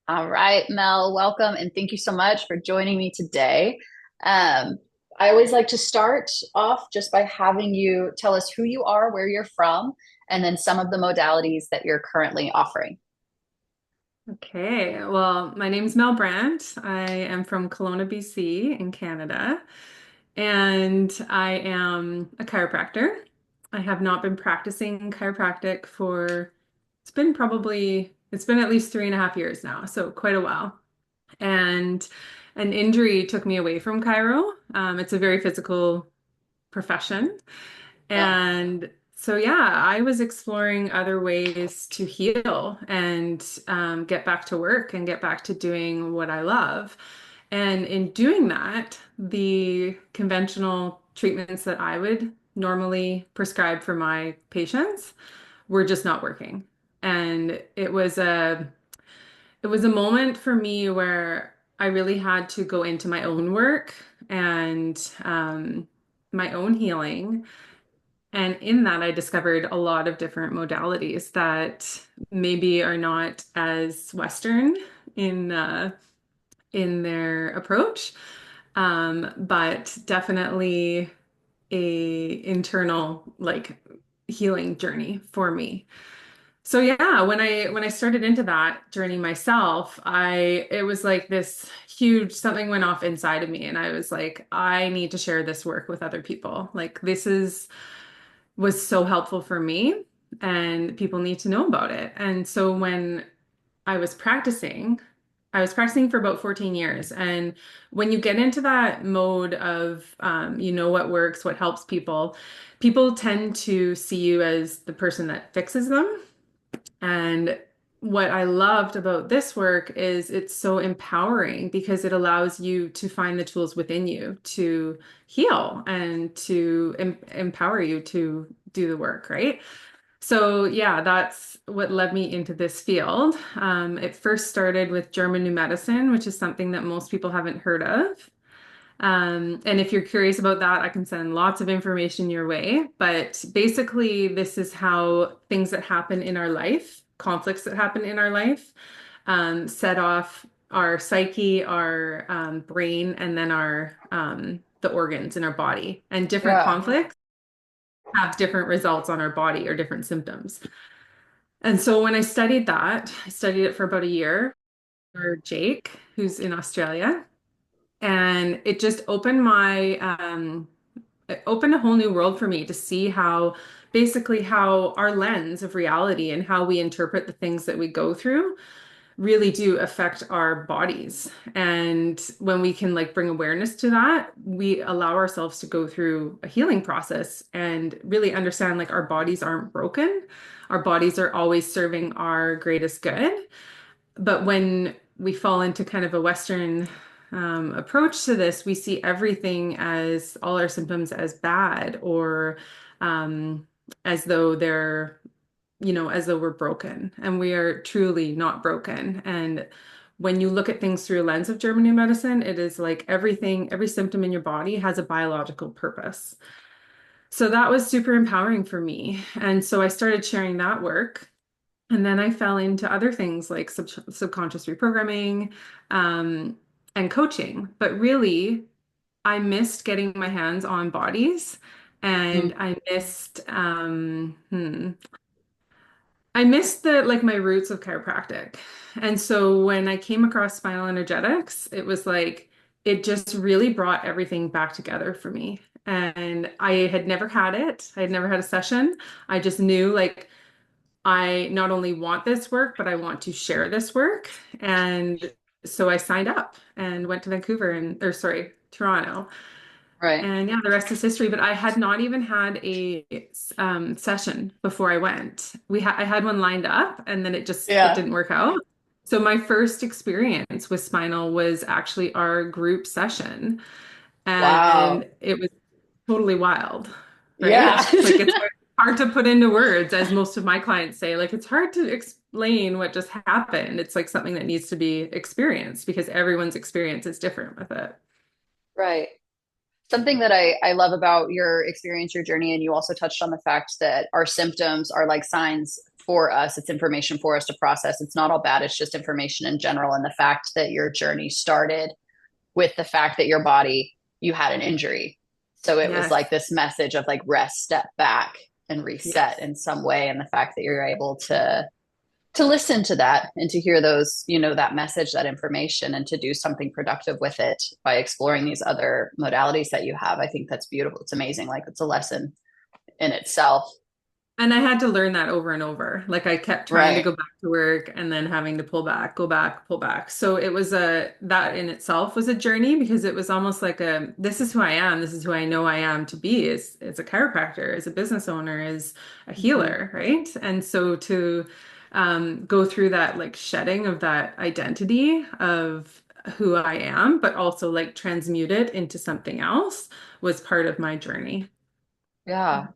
All right, Mel, welcome and thank you so much for joining me today. Um, I always like to start off just by having you tell us who you are, where you're from, and then some of the modalities that you're currently offering. Okay, well, my name's Mel Brandt. I am from Kelowna, BC in Canada, and I am a chiropractor. I have not been practicing chiropractic for, it's been at least 3.5 years now, so quite a while. And an injury took me away from chiro. It's a very physical profession. Yeah. And so, yeah, I was exploring other ways to heal and get back to work and get back to doing what I love. And in doing that, the conventional treatments that I would normally prescribe for my patients were just not working. And it was a moment for me where I really had to go into my own work and my own healing, and in that, I discovered a lot of different modalities that maybe are not as Western in in their approach, but definitely a internal healing journey for me. So yeah, when I started into that journey myself, I it was like this huge something went off inside of me, and I was like, I need to share this work with other people. Like this is was so helpful for me and people need to know about it. And so when I was practicing, I was practicing for about 14 years. And when you get into that mode of, you know what works, what helps people, people tend to see you as the person that fixes them. And what I loved about this work is it's so empowering because it allows you to find the tools within you to heal and to empower you to do the work, right? So, yeah, that's what led me into this field. It first started with German New Medicine, which is something that most people haven't heard of. And if you're curious about that, I can send lots of information your way. But basically, this is how things that happen in our life, conflicts that happen in our life, set off our psyche, our brain, and then our the organs in our body. And different Yeah. conflicts have different results on our body or different symptoms. And so when I studied that, I studied it for about a year for Jake, who's in Australia. And it just opened my it opened a whole new world for me to see how basically how our lens of reality and how we interpret the things that we go through really do affect our bodies. And when we can like bring awareness to that, we allow ourselves to go through a healing process and really understand like our bodies aren't broken. Our bodies are always serving our greatest good. But when we fall into kind of a Western approach to this, we see everything as all our symptoms as bad or um, as though they're, as though we're broken. And we are truly not broken. And when you look at things through a lens of German New Medicine, it is like everything, every symptom in your body has a biological purpose. So that was super empowering for me. And so I started sharing that work. And then I fell into other things like subconscious reprogramming, um, and coaching. But really, I missed getting my hands on bodies, and Mm. I missed the like my roots of chiropractic. And so when I came across spinal energetics, it was like it just really brought everything back together for me. And I had never had it. I had never had a session. I just knew like I not only want this work, but I want to share this work. And so I signed up and went to Vancouver or sorry, Toronto. Right. And yeah, the rest is history. But I had not even had a session before I went. I had one lined up, and then it Yeah. didn't work out. So my first experience with spinal was actually our group session, Wow. and it was totally wild, Yeah. right? Like it's hard to put into words, as most of my clients say. Like it's hard to explain what just happened. It's like something that needs to be experienced because everyone's experience is different with it. Right. Something that I love about your experience, your journey, and you also touched on the fact that our symptoms are like signs for us. It's information for us to process. It's not all bad. It's just information in general. And the fact that your journey started with the fact that your body, you had an injury. So it was Yes. like this message of like rest, step back, and reset Yes. in some way. And the fact that you're able to listen to that and to hear those, that message, that information, and to do something productive with it by exploring these other modalities that you have. I think that's beautiful. It's amazing. Like it's a lesson in itself. And I had to learn that over and over. Like I kept trying to Right. go back to work and then having to pull back, go back, pull back. So it was that in itself was a journey because it was almost like this is who I am, this is who I know I am to be as a chiropractor, as a business owner, as a Mm-hmm. healer, right? And so to go through that like shedding of that identity of who I am, but also like transmute it into something else was part of my journey. Yeah.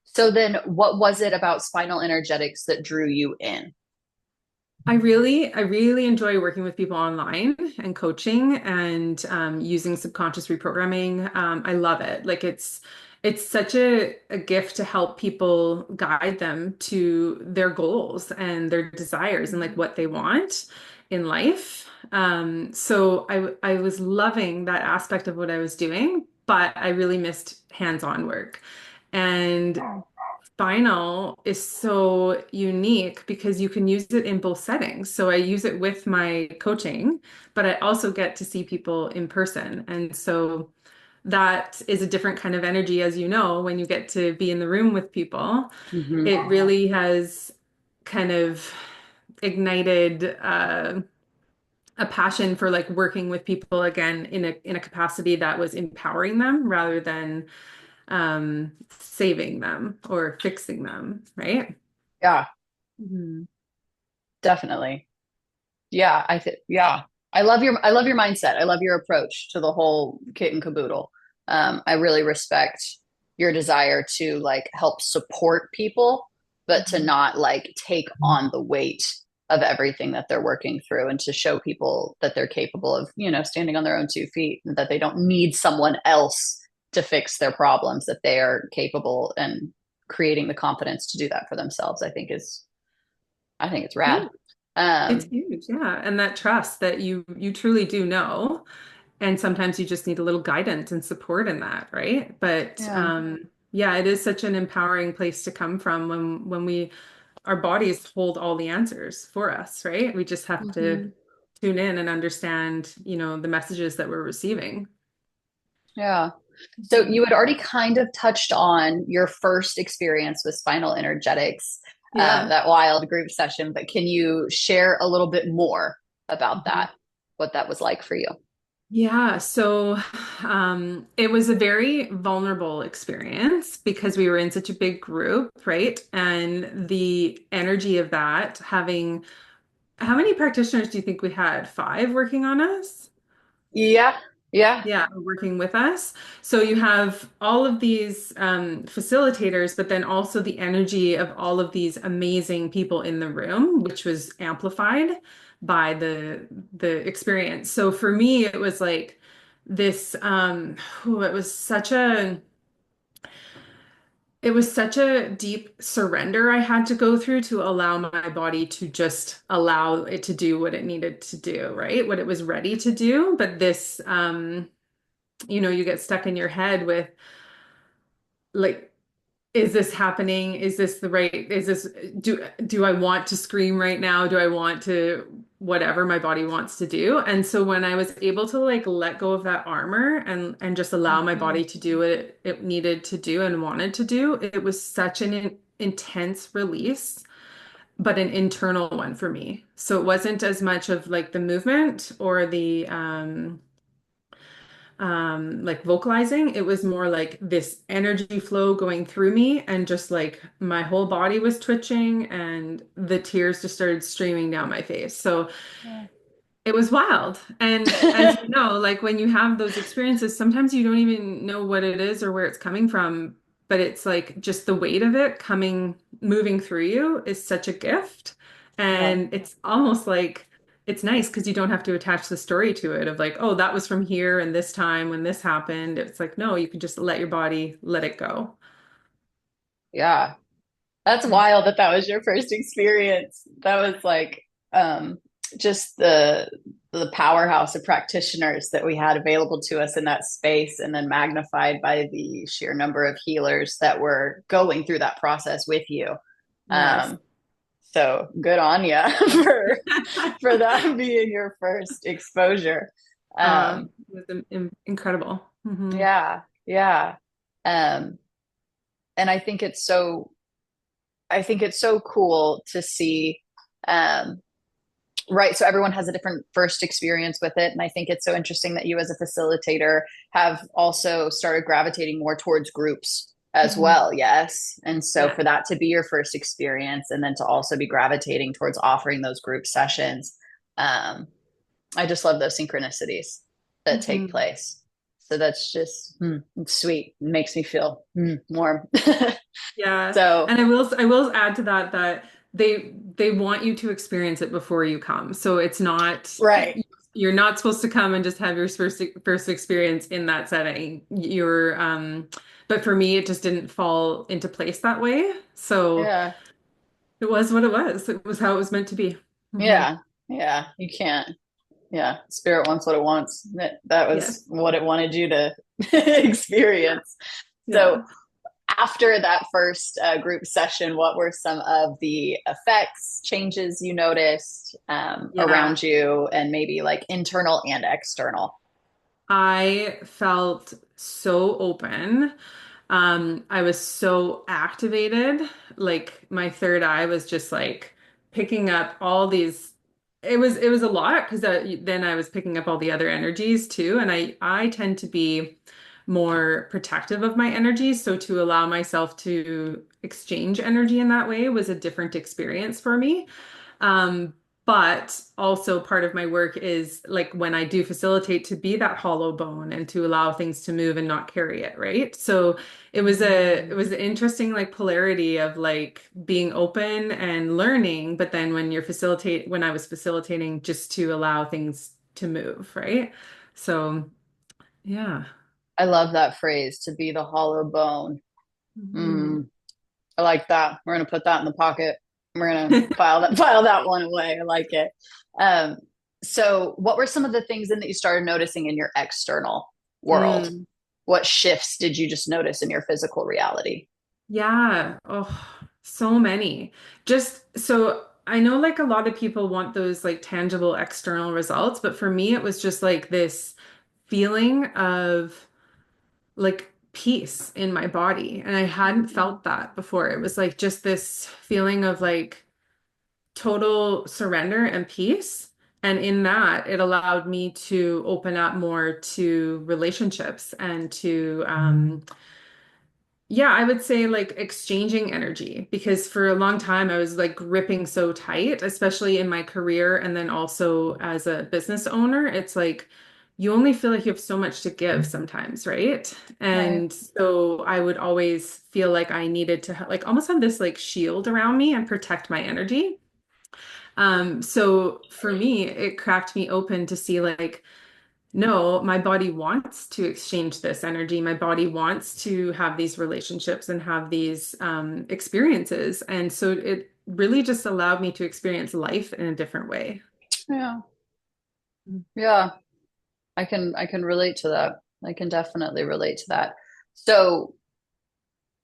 So then what was it about spinal energetics that drew you in? I really enjoy working with people online and coaching and using subconscious reprogramming. I love it. Like it's such a gift to help people guide them to their goals and their desires and like what they want in life. So I was loving that aspect of what I was doing, but I really missed hands-on work. And Spinal is so unique because you can use it in both settings. So I use it with my coaching, but I also get to see people in person. And so that is a different kind of energy, as you know, when you get to be in the room with people. Mm-hmm. It really has kind of ignited a passion for like working with people again in a capacity that was empowering them rather than saving them or fixing them, right? Yeah, Mhm. definitely. Yeah, yeah. I love your mindset. I love your approach to the whole kit and caboodle. I really respect your desire to like help support people, but to Mhm. not like take on the weight of everything that they're working through and to show people that they're capable of, standing on their own 2 feet and that they don't need someone else to fix their problems, that they are capable and creating the confidence to do that for themselves, I think it's rad. Huge. It's Um, huge, yeah. And that trust that you truly do know. And sometimes you just need a little guidance and support in that, right? But yeah. yeah, it is such an empowering place to come from when we our bodies hold all the answers for us, right? We just have to Mhm. tune in and understand, the messages that we're receiving. Yeah. So Mhm. you had already kind of touched on your first experience with spinal energetics, Yeah. that wild group session, but can you share a little bit more about Mhm. that, what that was like for you? Yeah, so it was a very vulnerable experience because we were in such a big group, right? And the energy of that, having how many practitioners do you think we had? Five working on us? Yeah. Yeah. Yeah, working with us. So you have all of these facilitators, but then also the energy of all of these amazing people in the room, which was amplified by the experience. So for me, it was like this, it was such a deep surrender I had to go through to allow my body to just allow it to do what it needed to do, right? What it was ready to do. But this, you get stuck in your head with like, is this happening? Is this the right, is this, do I want to scream right now? Do I want to, whatever my body wants to do? And so when I was able to like let go of that armor and just allow my Mhm. body to do what it needed to do and wanted to do, it was such an intense release, but an internal one for me. So it wasn't as much of like the movement or the like vocalizing. It was more like this energy flow going through me and just like my whole body was twitching and the tears just started streaming down my face. So Yeah. it was wild. And as you know, like when you have those experiences, sometimes you don't even know what it is or where it's coming from, but it's like just the weight of it moving through you is such a gift. Yeah. And it's almost like it's nice because you don't have to attach the story to it of like, oh, that was from here and this time when this happened. It's like, no, you can just let your body let it go. Yeah. That's Mm. wild that that was your first experience. That was like um, just the powerhouse of practitioners that we had available to us in that space, and then magnified by the sheer number of healers that were going through that process with you. Yes. Um, so good on you for that being your first exposure. It was incredible. Hmm. Yeah, yeah. Um, and I think it's so cool to see, um, right? So everyone has a different first experience with it. And I think it's so interesting that you, as a facilitator, have also started gravitating more towards groups as Hmm. well. Yes. And so Yeah. for that to be your first experience, and then to also be gravitating towards offering those group sessions, um, I just love those synchronicities that take Hmm. place. So that's just it's sweet. It makes me feel warm. Yeah. So, And I will add to that that they want you to experience it before you come. So it's not right. you're not supposed to come and just have your first experience in that setting. But for me it just didn't fall into place that way. So Yeah. it was what it was. It was how it was meant to be. Hmm. Yeah. Yeah. You can't. Yeah. Spirit wants what it wants. That was Yes. what it wanted you to experience. So, Yeah. after that first group session, what were some of the effects, changes you noticed Yeah. around you, and maybe like internal and external? I felt so open. I was so activated. Like my third eye was just like picking up all these. It was a lot because then I was picking up all the other energies too. And I tend to be more protective of my energy. So to allow myself to exchange energy in that way was a different experience for me. Um, but also part of my work is like when I do facilitate to be that hollow bone and to allow things to move and not carry it, right? So it was an interesting like polarity of like being open and learning, but then when I was facilitating just to allow things to move, right? So yeah. I love that phrase, to be the hollow bone. Mhm. Mm, I like that. We're gonna put that in the pocket. We're gonna file that one away. I like it. Um, so what were some of the things then that you started noticing in your external world? Mm. What shifts did you just notice in your physical reality? Yeah. Oh, so many. Just so I know like a lot of people want those like tangible external results, but for me it was just like this feeling of like peace in my body. And I hadn't felt that before. It was like just this feeling of like total surrender and peace. And in that, it allowed me to open up more to relationships and to yeah, I would say like exchanging energy because for a long time I was like gripping so tight, especially in my career and then also as a business owner. It's like you only feel like you have so much to give sometimes, right? Right. And so I would always feel like I needed to like almost have this like shield around me and protect my energy. So for me, it cracked me open to see like no, my body wants to exchange this energy. My body wants to have these relationships and have these experiences. And so it really just allowed me to experience life in a different way. Yeah. Yeah. I can relate to that. I can definitely relate to that. So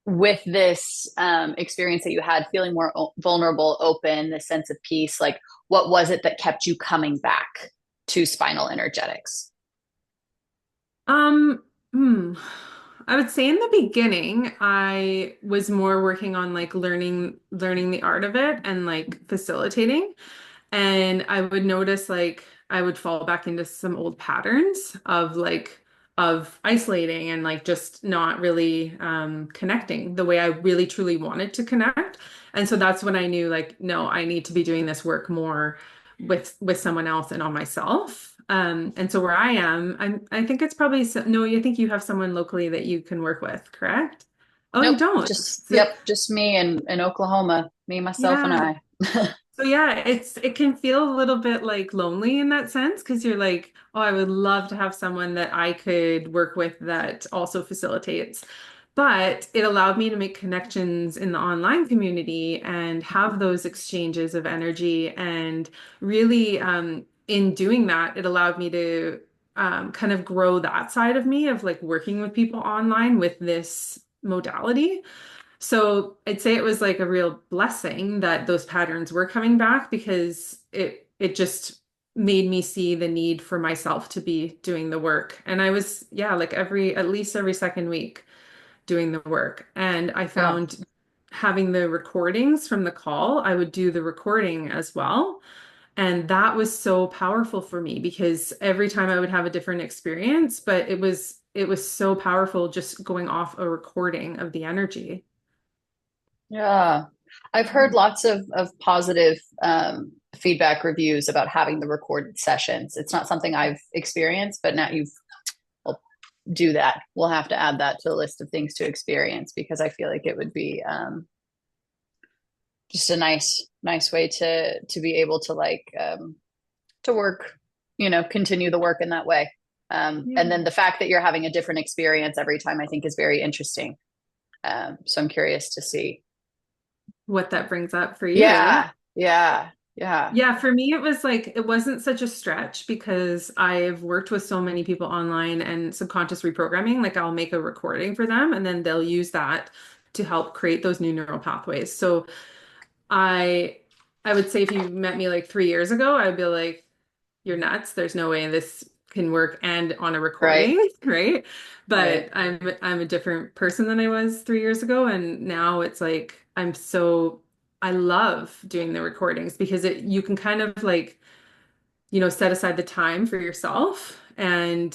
with this experience that you had, feeling more vulnerable, open, this sense of peace, like what was it that kept you coming back to spinal energetics? Um, hmm. I would say in the beginning, I was more working on like learning the art of it and like facilitating. And I would notice like I would fall back into some old patterns of like of isolating and like just not really connecting the way I really truly wanted to connect. And so that's when I knew like, no, I need to be doing this work more with someone else and on myself. And so where I am, I think it's probably no, you think you have someone locally that you can work with, correct? Oh, you Nope, don't. just So yep, just me in Oklahoma, me, myself, and yeah. I. So yeah, it can feel a little bit like lonely in that sense because you're like, oh, I would love to have someone that I could work with that also facilitates. But it allowed me to make connections in the online community and have those exchanges of energy. And really, in doing that, it allowed me to kind of grow that side of me of like working with people online with this modality. So I'd say it was like a real blessing that those patterns were coming back because it just made me see the need for myself to be doing the work. And I was, yeah, like at least every second week doing the work. And I Yeah. found having the recordings from the call, I would do the recording as well. And that was so powerful for me because every time I would have a different experience, but it was so powerful just going off a recording of the energy. Yeah. I've heard lots of positive feedback reviews about having the recorded sessions. It's not something I've experienced, but now you've will do that. We'll have to add that to the list of things to experience because I feel like it would be just a nice way to be able to like to work, continue the work in that way. And Yeah. then the fact that you're having a different experience every time, I think, is very interesting. So I'm curious to see. What that brings up for you. Yeah. Yeah, yeah, yeah. Yeah, for me, it was like, it wasn't such a stretch because I've worked with so many people online and subconscious reprogramming. Like, I'll make a recording for them and then they'll use that to help create those new neural pathways. So I, I would say if you met me like 3 years ago, I'd be like, you're nuts. There's no way this can work and on a Right, recording, right? right. But I'm a different person than I was 3 years ago, and now it's like I love doing the recordings because it you can kind of like, set aside the time for yourself. And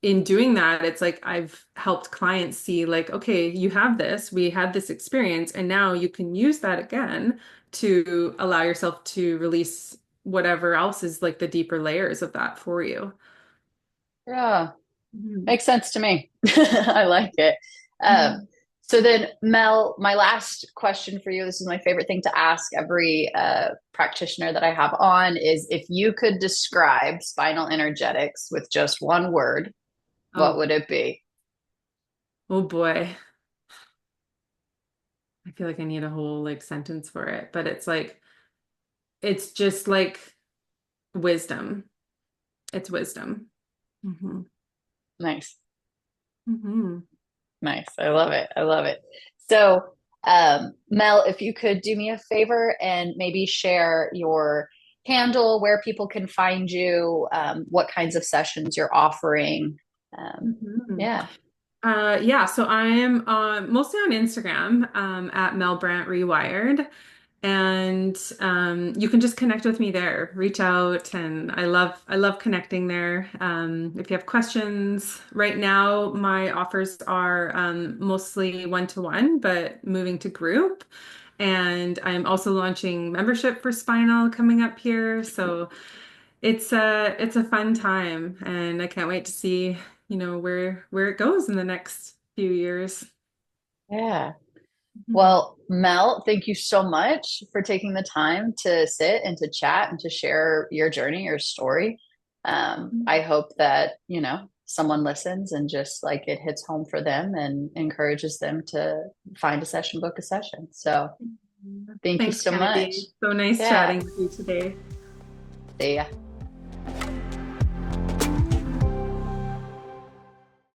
in doing that, it's like I've helped clients see like, okay, you have this, we had this experience, and now you can use that again to allow yourself to release whatever else is like the deeper layers of that for you. Yeah, Mhm. makes sense to me. I like it. Um, Mhm. so then, Mel, my last question for you, this is my favorite thing to ask every practitioner that I have on, is if you could describe spinal energetics with just one word, what Oh, would it be? oh boy. I feel like I need a whole like sentence for it, but it's just like wisdom. It's wisdom. Hmm. Nice. Hmm. Nice. I love it. I love it. So, Mel, if you could do me a favor and maybe share your handle, where people can find you, what kinds of sessions you're offering. Hmm. Yeah. Yeah, so I'm mostly on Instagram at Mel Brandt Rewired. And you can just connect with me there, reach out, and I love connecting there. If you have questions, right now my offers are mostly one-to-one, but moving to group. And I'm also launching membership for Spinal coming up here. So it's a fun time, and I can't wait to see, where it goes in the next few years. Yeah. Mhm. Well, Mel, thank you so much for taking the time to sit and to chat and to share your journey, your story. I hope that, someone listens and just like it hits home for them and encourages them to find a session, book a session. So thank you Thanks, so Kennedy. much. So nice Yeah. chatting with you today. See ya.